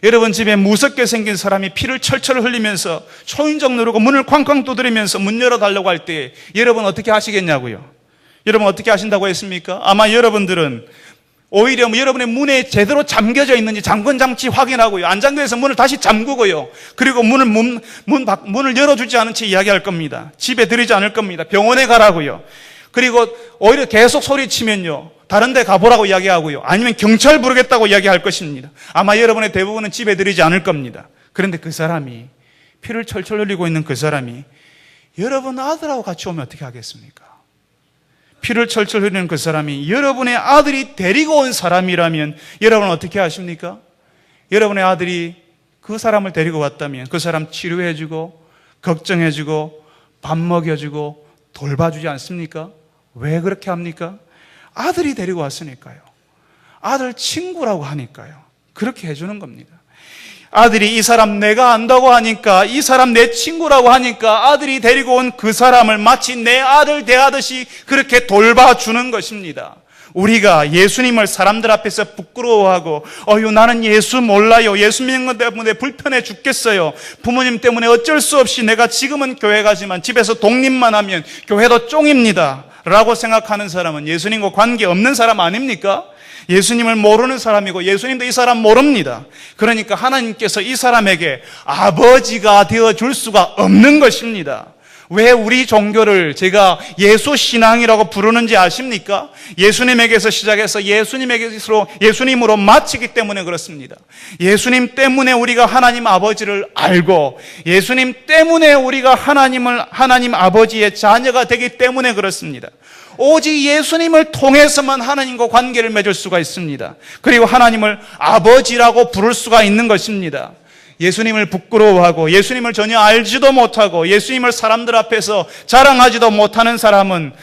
여러분 집에 무섭게 생긴 사람이 피를 철철 흘리면서 초인종 누르고 문을 쾅쾅 두드리면서 문 열어달라고 할 때 여러분 어떻게 하시겠냐고요? 여러분 어떻게 하신다고 했습니까? 아마 여러분들은 오히려 여러분의 문에 제대로 잠겨져 있는지 잠근장치 확인하고요, 안 잠겨서 문을 다시 잠그고요, 그리고 문을 열어주지 않은 채 이야기할 겁니다. 집에 들이지 않을 겁니다. 병원에 가라고요. 그리고 오히려 계속 소리치면요, 다른 데 가보라고 이야기하고요, 아니면 경찰 부르겠다고 이야기할 것입니다. 아마 여러분의 대부분은 집에 들이지 않을 겁니다. 그런데 그 사람이, 피를 철철 흘리고 있는 그 사람이 여러분 아들하고 같이 오면 어떻게 하겠습니까? 피를 철철 흘리는 그 사람이 여러분의 아들이 데리고 온 사람이라면 여러분은 어떻게 하십니까? 여러분의 아들이 그 사람을 데리고 왔다면 그 사람 치료해주고 걱정해주고 밥 먹여주고 돌봐주지 않습니까? 왜 그렇게 합니까? 아들이 데리고 왔으니까요. 아들 친구라고 하니까요. 그렇게 해주는 겁니다. 아들이 이 사람 내가 안다고 하니까, 이 사람 내 친구라고 하니까 아들이 데리고 온 그 사람을 마치 내 아들 대하듯이 그렇게 돌봐주는 것입니다. 우리가 예수님을 사람들 앞에서 부끄러워하고 나는 예수 몰라요, 예수 믿는 것 때문에 불편해 죽겠어요, 부모님 때문에 어쩔 수 없이 내가 지금은 교회 가지만 집에서 독립만 하면 교회도 쫑입니다 라고 생각하는 사람은 예수님과 관계없는 사람 아닙니까? 예수님을 모르는 사람이고 예수님도 이 사람 모릅니다. 그러니까 하나님께서 이 사람에게 아버지가 되어줄 수가 없는 것입니다. 왜 우리 종교를 제가 예수 신앙이라고 부르는지 아십니까? 예수님에게서 시작해서 예수님으로 마치기 때문에 그렇습니다. 예수님 때문에 우리가 하나님 아버지를 알고, 예수님 때문에 우리가 하나님 아버지의 자녀가 되기 때문에 그렇습니다. 오직 예수님을 통해서만 하나님과 관계를 맺을 수가 있습니다. 그리고 하나님을 아버지라고 부를 수가 있는 것입니다. 예수님을 부끄러워하고 예수님을 전혀 알지도 못하고 예수님을 사람들 앞에서 자랑하지도 못하는 사람을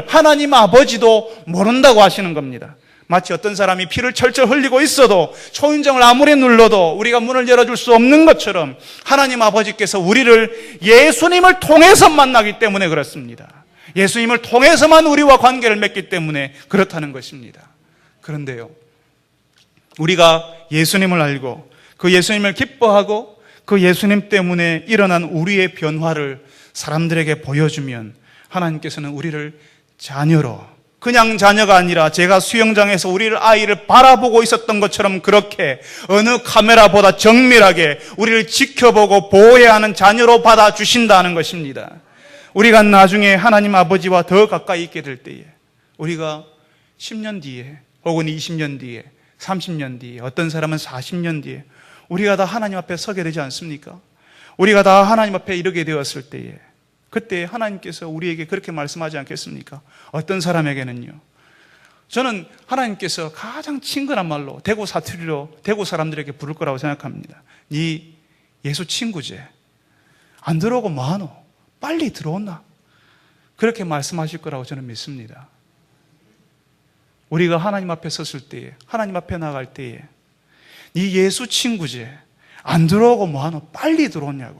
하나님 아버지도 모른다고 하시는 겁니다. 마치 어떤 사람이 피를 철철 흘리고 있어도 초인종을 아무리 눌러도 우리가 문을 열어줄 수 없는 것처럼 하나님 아버지께서 우리를 예수님을 통해서 만나기 때문에 그렇습니다. 예수님을 통해서만 우리와 관계를 맺기 때문에 그렇다는 것입니다. 그런데요, 우리가 예수님을 알고 그 예수님을 기뻐하고 그 예수님 때문에 일어난 우리의 변화를 사람들에게 보여주면 하나님께서는 우리를 자녀로, 그냥 자녀가 아니라 제가 수영장에서 아이를 바라보고 있었던 것처럼 그렇게 어느 카메라보다 정밀하게 우리를 지켜보고 보호해야 하는 자녀로 받아주신다는 것입니다. 우리가 나중에 하나님 아버지와 더 가까이 있게 될 때에 우리가 10년 뒤에 혹은 20년 뒤에 30년 뒤에 어떤 사람은 40년 뒤에 우리가 다 하나님 앞에 서게 되지 않습니까? 우리가 다 하나님 앞에 이르게 되었을 때에 그때 하나님께서 우리에게 그렇게 말씀하지 않겠습니까? 어떤 사람에게는요, 저는 하나님께서 가장 친근한 말로 대구 사투리로 대구 사람들에게 부를 거라고 생각합니다. 네 예수 친구제 안 들어오고 뭐하노? 빨리 들어온나? 그렇게 말씀하실 거라고 저는 믿습니다. 우리가 하나님 앞에 섰을 때에, 하나님 앞에 나갈 때에 네 예수 친구제 안 들어오고 뭐하노? 빨리 들어오냐고.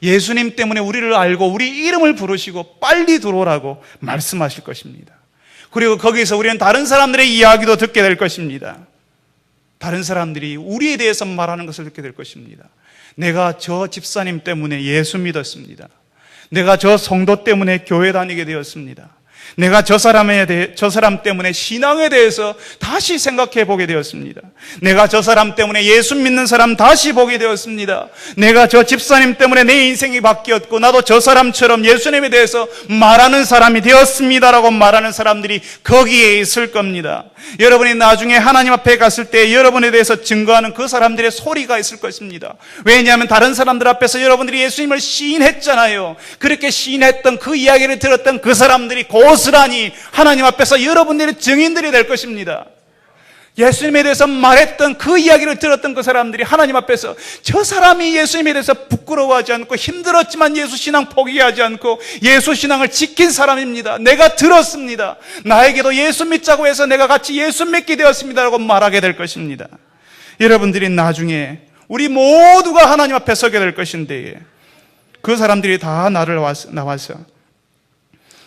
예수님 때문에 우리를 알고 우리 이름을 부르시고 빨리 들어오라고 말씀하실 것입니다. 그리고 거기서 우리는 다른 사람들의 이야기도 듣게 될 것입니다. 다른 사람들이 우리에 대해서 말하는 것을 듣게 될 것입니다. 내가 저 집사님 때문에 예수 믿었습니다. 내가 저 성도 때문에 교회 다니게 되었습니다. 내가 저 사람 때문에 신앙에 대해서 다시 생각해 보게 되었습니다. 내가 저 사람 때문에 예수 믿는 사람 다시 보게 되었습니다. 내가 저 집사님 때문에 내 인생이 바뀌었고 나도 저 사람처럼 예수님에 대해서 말하는 사람이 되었습니다라고 말하는 사람들이 거기에 있을 겁니다. 여러분이 나중에 하나님 앞에 갔을 때 여러분에 대해서 증거하는 그 사람들의 소리가 있을 것입니다. 왜냐하면 다른 사람들 앞에서 여러분들이 예수님을 시인했잖아요. 그렇게 시인했던 그 이야기를 들었던 그 사람들이 곧 고스란히 하나님 앞에서 여러분들의 증인들이 될 것입니다. 예수님에 대해서 말했던 그 이야기를 들었던 그 사람들이 하나님 앞에서 저 사람이 예수님에 대해서 부끄러워하지 않고 힘들었지만 예수 신앙 포기하지 않고 예수 신앙을 지킨 사람입니다. 내가 들었습니다. 나에게도 예수 믿자고 해서 내가 같이 예수 믿게 되었습니다라고 말하게 될 것입니다. 여러분들이 나중에 우리 모두가 하나님 앞에 서게 될 것인데 그 사람들이 다 나와서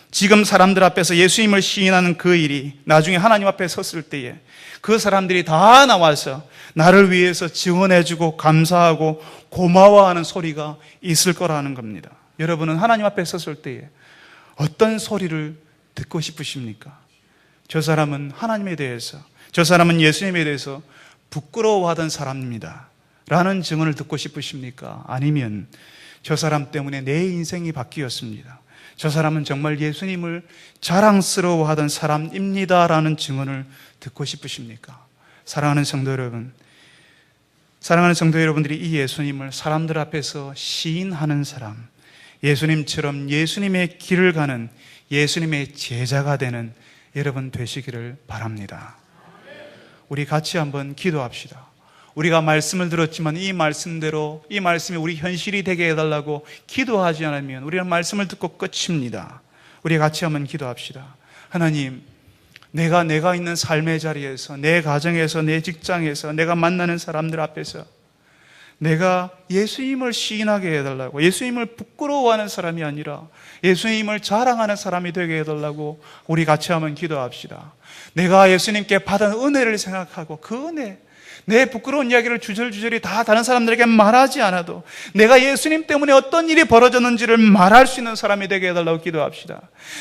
지금 사람들 앞에서 예수님을 시인하는 그 일이 나중에 하나님 앞에 섰을 때에 그 사람들이 다 나와서 나를 위해서 증언해주고 감사하고 고마워하는 소리가 있을 거라는 겁니다. 여러분은 하나님 앞에 섰을 때에 어떤 소리를 듣고 싶으십니까? 저 사람은 하나님에 대해서, 저 사람은 예수님에 대해서 부끄러워하던 사람입니다 라는 증언을 듣고 싶으십니까? 아니면 저 사람 때문에 내 인생이 바뀌었습니다, 저 사람은 정말 예수님을 자랑스러워하던 사람입니다 라는 증언을 듣고 싶으십니까? 사랑하는 성도 여러분들이 이 예수님을 사람들 앞에서 시인하는 사람, 예수님처럼 예수님의 길을 가는 예수님의 제자가 되는 여러분 되시기를 바랍니다. 우리 같이 한번 기도합시다. 우리가 말씀을 들었지만 이 말씀대로 이 말씀이 우리 현실이 되게 해달라고 기도하지 않으면 우리는 말씀을 듣고 끝입니다. 우리 같이 한번 기도합시다. 하나님, 내가 있는 삶의 자리에서, 내 가정에서, 내 직장에서, 내가 만나는 사람들 앞에서 내가 예수님을 시인하게 해달라고, 예수님을 부끄러워하는 사람이 아니라 예수님을 자랑하는 사람이 되게 해달라고 우리 같이 한번 기도합시다. 내가 예수님께 받은 은혜를 생각하고 그 은혜, 내 부끄러운 이야기를 주절주절이 다 다른 사람들에게 말하지 않아도 내가 예수님 때문에 어떤 일이 벌어졌는지를 말할 수 있는 사람이 되게 해달라고 기도합시다.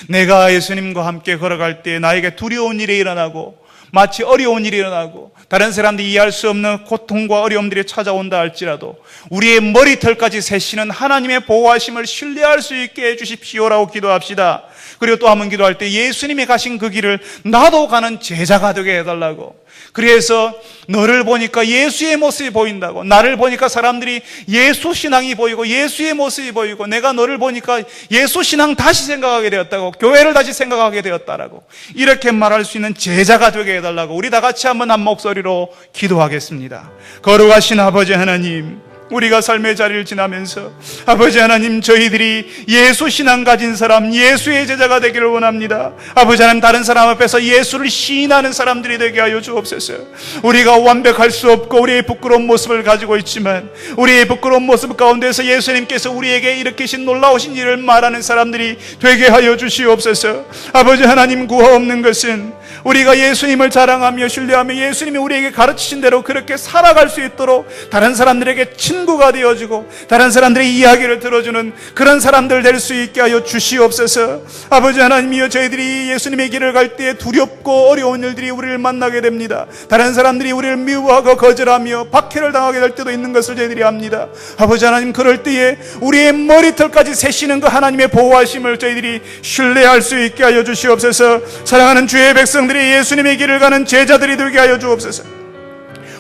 내가 예수님과 함께 걸어갈 때 나에게 두려운 일이 일어나고 마치 어려운 일이 일어나고 다른 사람들이 이해할 수 없는 고통과 어려움들이 찾아온다 할지라도 우리의 머리털까지 세시는 하나님의 보호하심을 신뢰할 수 있게 해주십시오라고 기도합시다. 그리고 또 한번 기도할 때 예수님이 가신 그 길을 나도 가는 제자가 되게 해달라고, 그래서 너를 보니까 예수의 모습이 보인다고, 나를 보니까 사람들이 예수 신앙이 보이고 예수의 모습이 보이고 내가 너를 보니까 예수 신앙 다시 생각하게 되었다고, 교회를 다시 생각하게 되었다라고 이렇게 말할 수 있는 제자가 되게 해달라고 우리 다 같이 한번 한 목소리로 기도하겠습니다. 거룩하신 아버지 하나님, 우리가 삶의 자리를 지나면서 아버지 하나님, 저희들이 예수 신앙 가진 사람, 예수의 제자가 되기를 원합니다. 아버지 하나님, 다른 사람 앞에서 예수를 시인하는 사람들이 되게 하여 주옵소서. 우리가 완벽할 수 없고 우리의 부끄러운 모습을 가지고 있지만 우리의 부끄러운 모습 가운데서 예수님께서 우리에게 일으키신 놀라우신 일을 말하는 사람들이 되게 하여 주시옵소서. 아버지 하나님, 구하 없는 것은 우리가 예수님을 자랑하며 신뢰하며 예수님이 우리에게 가르치신 대로 그렇게 살아갈 수 있도록 다른 사람들에게 친구가 되어주고 다른 사람들의 이야기를 들어주는 그런 사람들 될 수 있게 하여 주시옵소서. 아버지 하나님이여, 저희들이 예수님의 길을 갈 때 두렵고 어려운 일들이 우리를 만나게 됩니다. 다른 사람들이 우리를 미워하고 거절하며 박해를 당하게 될 때도 있는 것을 저희들이 압니다. 아버지 하나님, 그럴 때에 우리의 머리털까지 세시는 그 하나님의 보호하심을 저희들이 신뢰할 수 있게 하여 주시옵소서. 사랑하는 주의 백성들이 예수님의 길을 가는 제자들이 되게 하여 주옵소서.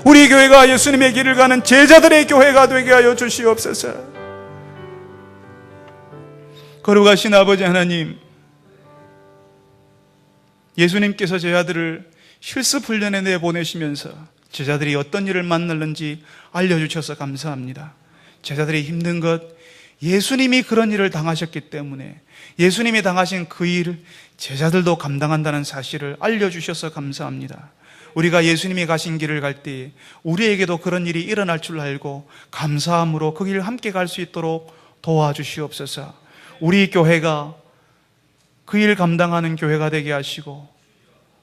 우리 교회가 예수님의 길을 가는 제자들의 교회가 되게 하여 주시옵소서. 거룩하신 아버지 하나님, 예수님께서 제자들을 실습 훈련에 내보내시면서 제자들이 어떤 일을 만났는지 알려주셔서 감사합니다. 제자들이 힘든 것, 예수님이 그런 일을 당하셨기 때문에 예수님이 당하신 그 일을 제자들도 감당한다는 사실을 알려주셔서 감사합니다. 우리가 예수님이 가신 길을 갈 때 우리에게도 그런 일이 일어날 줄 알고 감사함으로 그 길을 함께 갈 수 있도록 도와주시옵소서. 우리 교회가 그 일 감당하는 교회가 되게 하시고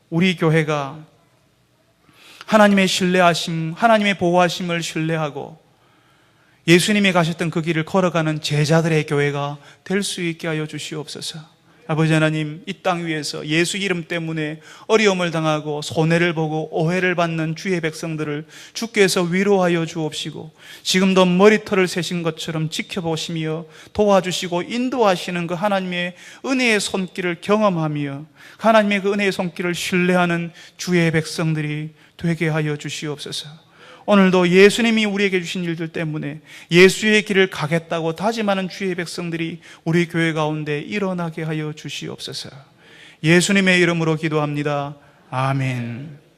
우리 교회가 하나님의 신뢰하심, 하나님의 보호하심을 신뢰하고 예수님이 가셨던 그 길을 걸어가는 제자들의 교회가 될 수 있게 하여 주시옵소서. 아버지 하나님, 이 땅 위에서 예수 이름 때문에 어려움을 당하고 손해를 보고 오해를 받는 주의 백성들을 주께서 위로하여 주옵시고 지금도 머리털을 세신 것처럼 지켜보시며 도와주시고 인도하시는 그 하나님의 은혜의 손길을 경험하며 하나님의 그 은혜의 손길을 신뢰하는 주의 백성들이 되게 하여 주시옵소서. 오늘도 예수님이 우리에게 주신 일들 때문에 예수의 길을 가겠다고 다짐하는 주의 백성들이 우리 교회 가운데 일어나게 하여 주시옵소서. 예수님의 이름으로 기도합니다. 아멘.